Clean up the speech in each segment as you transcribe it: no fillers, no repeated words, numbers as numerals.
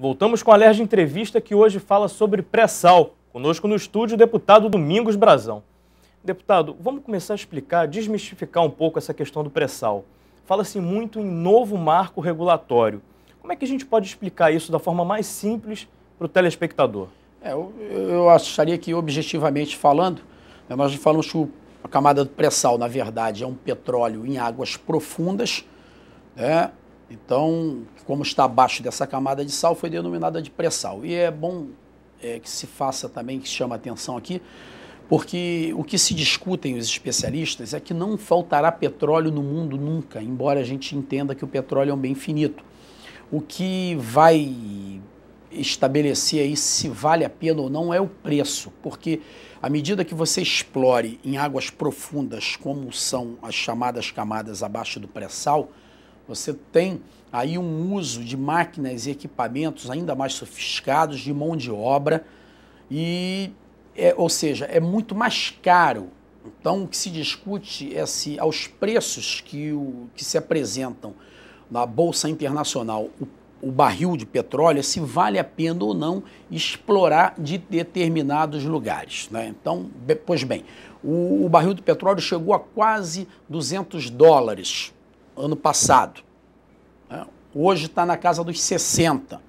Voltamos com a Alerj Entrevista, que hoje fala sobre pré-sal. Conosco no estúdio o deputado Domingos Brazão. Deputado, vamos começar a explicar, desmistificar um pouco essa questão do pré-sal. Fala-se muito em novo marco regulatório. Como é que a gente pode explicar isso da forma mais simples para o telespectador? Eu acharia que, objetivamente falando, nós falamos que a camada do pré-sal, na verdade, é um petróleo em águas profundas, né? Então, como está abaixo dessa camada de sal, foi denominada de pré-sal. E é bom que se faça também, que chama a atenção aqui, porque o que se discutem os especialistas é que não faltará petróleo no mundo nunca, embora a gente entenda que o petróleo é um bem finito. O que vai estabelecer aí se vale a pena ou não é o preço, porque à medida que você explore em águas profundas, como são as chamadas camadas abaixo do pré-sal, você tem aí um uso de máquinas e equipamentos ainda mais sofisticados, de mão de obra, ou seja, é muito mais caro. Então, o que se discute é se aos preços que se apresentam na Bolsa Internacional, o barril de petróleo, se vale a pena ou não explorar de determinados lugares, né? Então, pois bem, o barril de petróleo chegou a quase $200 ano passado. Né? Hoje está na casa dos 60.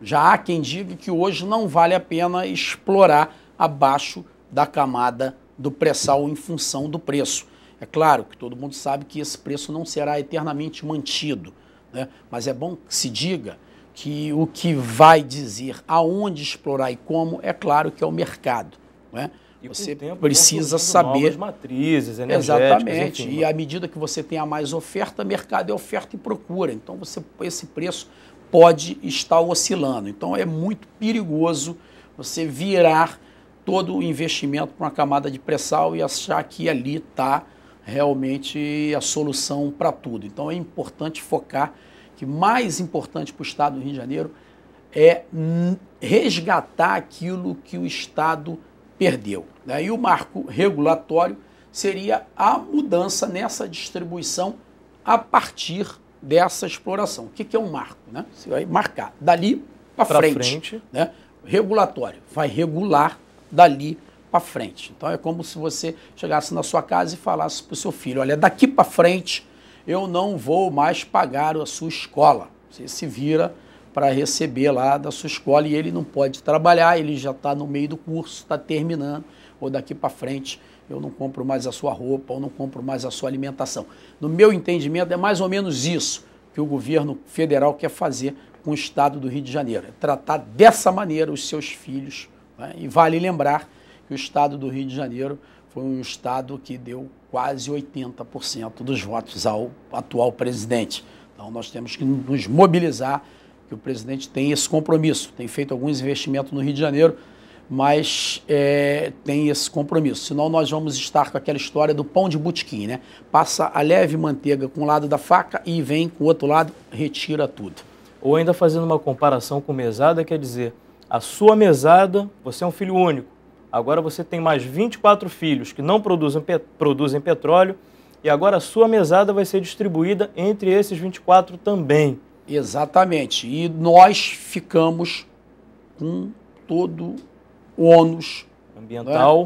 Já há quem diga que hoje não vale a pena explorar abaixo da camada do pré-sal em função do preço. É claro que todo mundo sabe que esse preço não será eternamente mantido, né? Mas é bom que se diga que o que vai dizer aonde explorar e como, é claro que é o mercado, né? E você tempo, precisa saber novas matrizes energéticas. Exatamente. Enfim. E à medida que você tenha mais oferta, mercado é oferta e procura. Então esse preço pode estar oscilando. Então é muito perigoso você virar todo o investimento para uma camada de pré-sal e achar que ali está realmente a solução para tudo. Então é importante focar que mais importante para o Estado do Rio de Janeiro é resgatar aquilo que o Estado perdeu. E o marco regulatório seria a mudança nessa distribuição a partir dessa exploração. O que é um marco? Né? Você vai marcar dali para frente. Né? Regulatório vai regular dali para frente. Então é como se você chegasse na sua casa e falasse para o seu filho: olha, daqui para frente eu não vou mais pagar a sua escola. Você se vira para receber lá da sua escola e ele não pode trabalhar, ele já está no meio do curso, está terminando, ou daqui para frente eu não compro mais a sua roupa, ou não compro mais a sua alimentação. No meu entendimento, é mais ou menos isso que o governo federal quer fazer com o Estado do Rio de Janeiro, é tratar dessa maneira os seus filhos, né? E vale lembrar que o Estado do Rio de Janeiro foi um Estado que deu quase 80% dos votos ao atual presidente. Então nós temos que nos mobilizar, que o presidente tem esse compromisso, tem feito alguns investimentos no Rio de Janeiro, mas tem esse compromisso. Senão nós vamos estar com aquela história do pão de botequim, né? Passa a leve manteiga com um lado da faca e vem com o outro lado, retira tudo. Ou ainda fazendo uma comparação com mesada, quer dizer, a sua mesada, você é um filho único. Agora você tem mais 24 filhos que não produzem petróleo e agora a sua mesada vai ser distribuída entre esses 24 também. Exatamente. E nós ficamos com todo o ônus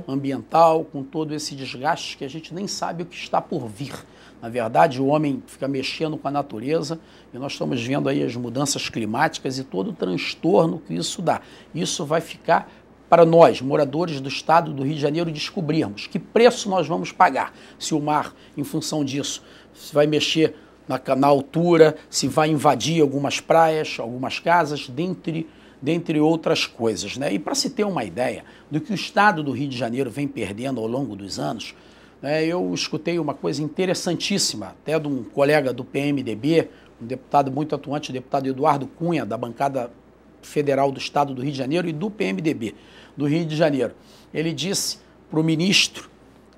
ambiental, com todo esse desgaste que a gente nem sabe o que está por vir. Na verdade, o homem fica mexendo com a natureza e nós estamos vendo aí as mudanças climáticas e todo o transtorno que isso dá. Isso vai ficar para nós, moradores do Estado do Rio de Janeiro, descobrirmos que preço nós vamos pagar. Se o mar, em função disso, se vai mexer na altura, se vai invadir algumas praias, algumas casas, dentre outras coisas, né? E para se ter uma ideia do que o Estado do Rio de Janeiro vem perdendo ao longo dos anos, né, eu escutei uma coisa interessantíssima, até de um colega do PMDB, um deputado muito atuante, o deputado Eduardo Cunha, da bancada federal do Estado do Rio de Janeiro e do PMDB do Rio de Janeiro. Ele disse para o ministro,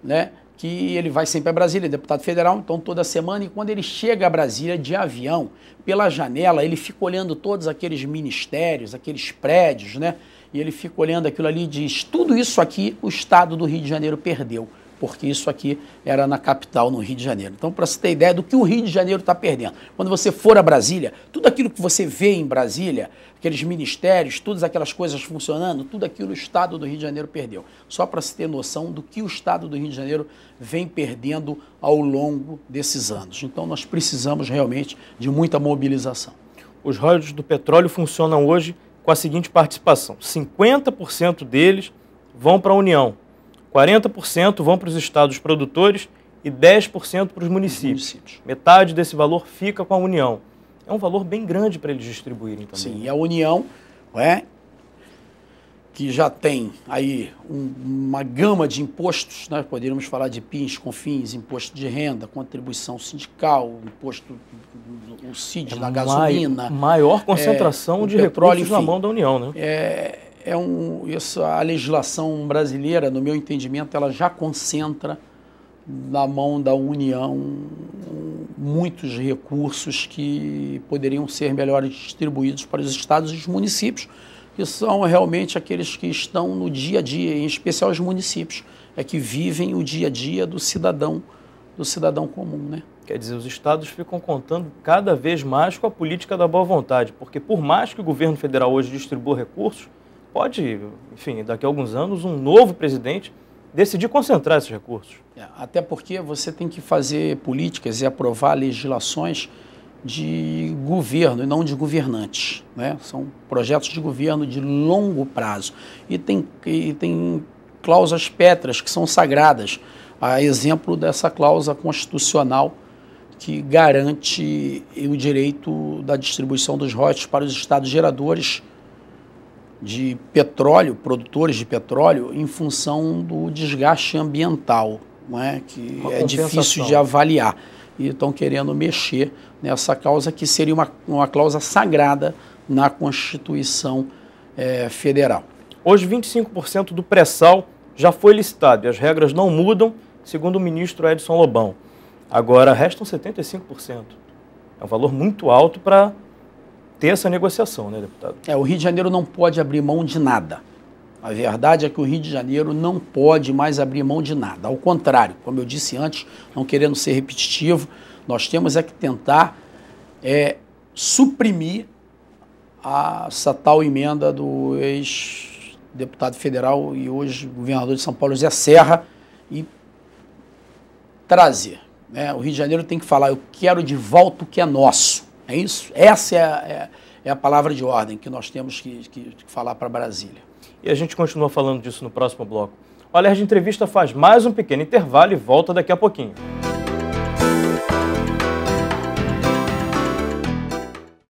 né, que ele vai sempre a Brasília, deputado federal, então toda semana, e quando ele chega a Brasília de avião, pela janela, ele fica olhando todos aqueles ministérios, aqueles prédios, né? E ele fica olhando aquilo ali e diz: tudo isso aqui o Estado do Rio de Janeiro perdeu. porque isso aqui era na capital, no Rio de Janeiro. Então, para você ter ideia do que o Rio de Janeiro está perdendo. Quando você for a Brasília, tudo aquilo que você vê em Brasília, aqueles ministérios, todas aquelas coisas funcionando, tudo aquilo o Estado do Rio de Janeiro perdeu. Só para se ter noção do que o Estado do Rio de Janeiro vem perdendo ao longo desses anos. Então, nós precisamos realmente de muita mobilização. Os royalties do petróleo funcionam hoje com a seguinte participação: 50% deles vão para a União, 40% vão para os estados produtores e 10% para os municípios. Metade desse valor fica com a União. É um valor bem grande para eles distribuírem também. Sim, e a União, que já tem aí uma gama de impostos, né? Poderíamos falar de PIS, COFINS, imposto de renda, contribuição sindical, imposto, o CID da gasolina. Maior concentração de petróleo, recursos na mão da União, né? A legislação brasileira, no meu entendimento, ela já concentra na mão da União muitos recursos que poderiam ser melhor distribuídos para os estados e os municípios, que são realmente aqueles que estão no dia a dia, em especial os municípios, que vivem o dia a dia do cidadão comum, né? Quer dizer, os estados ficam contando cada vez mais com a política da boa vontade, porque por mais que o governo federal hoje distribua recursos, pode, enfim, daqui a alguns anos, um novo presidente decidir concentrar esses recursos. Até porque você tem que fazer políticas e aprovar legislações de governo e não de governantes, né? São projetos de governo de longo prazo e tem cláusulas pétreas que são sagradas, a exemplo dessa cláusula constitucional que garante o direito da distribuição dos royalties para os estados geradores de petróleo, produtores de petróleo, em função do desgaste ambiental, não é? Que é difícil de avaliar. E estão querendo mexer nessa cláusula, que seria uma cláusula sagrada na Constituição Federal. Hoje, 25% do pré-sal já foi licitado e as regras não mudam, segundo o ministro Edson Lobão. Agora, restam 75%. É um valor muito alto para ter essa negociação, né, deputado? O Rio de Janeiro não pode abrir mão de nada. A verdade é que o Rio de Janeiro não pode mais abrir mão de nada. Ao contrário, como eu disse antes, não querendo ser repetitivo, nós temos que tentar suprimir essa tal emenda do ex-deputado federal e hoje governador de São Paulo, José Serra, e trazer. O Rio de Janeiro tem que falar: eu quero de volta o que é nosso. É isso? Essa é a palavra de ordem que nós temos que falar para Brasília. E a gente continua falando disso no próximo bloco. O Alerj Entrevista faz mais um pequeno intervalo e volta daqui a pouquinho.